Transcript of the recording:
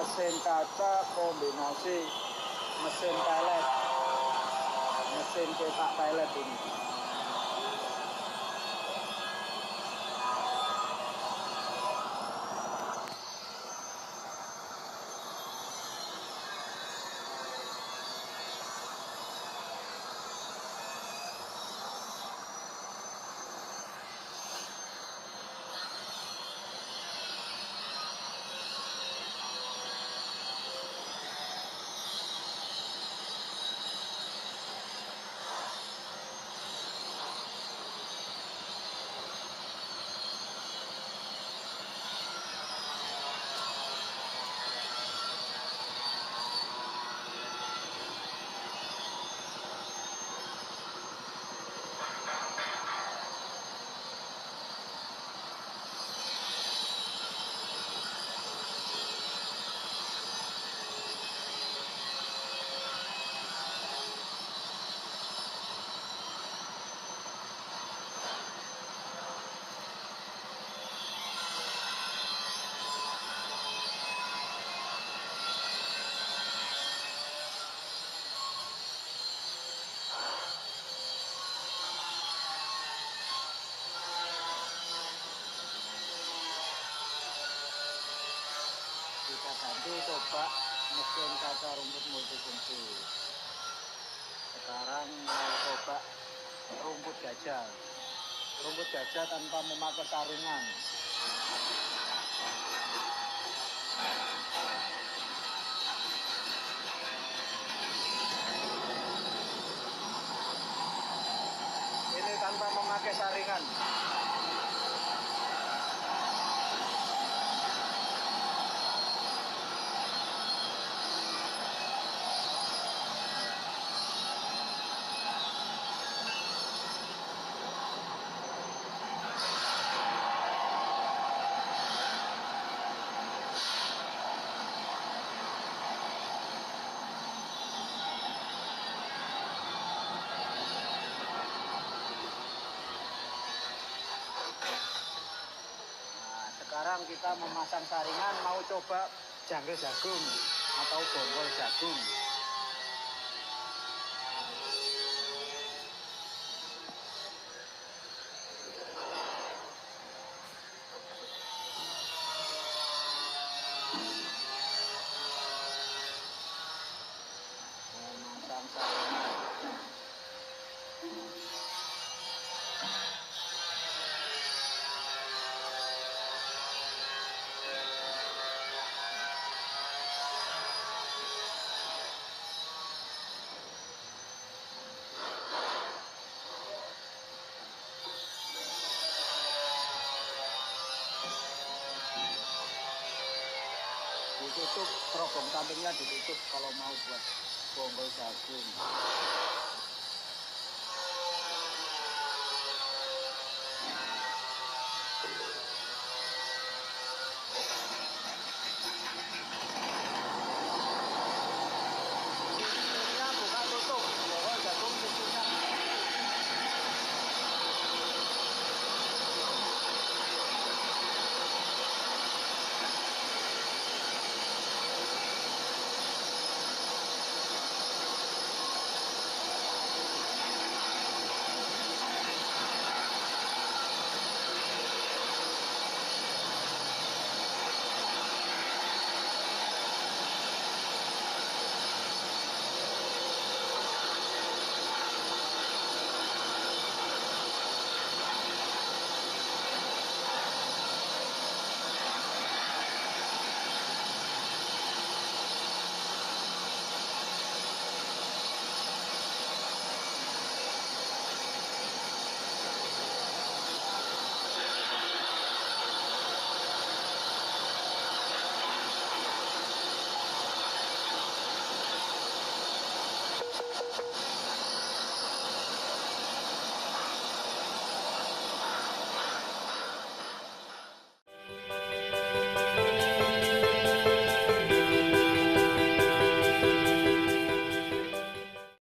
mesin kaca kombinasi mesin pelet, mesin cetak pelet ini. Kita ganti coba mesin kaca rumput multifungsi. Sekarang mau coba rumput gajah. Rumput gajah tanpa memakai saringan. Ini tanpa memakai saringan. Sekarang kita memasang saringan, mau coba jangkrik jagung atau bonggol jagung. Memasang saringan. Ditutup, terobong sampingnya ditutup kalau mau buat bonggol jagung. Pintunya buka tutup, bonggol jagung pintunya.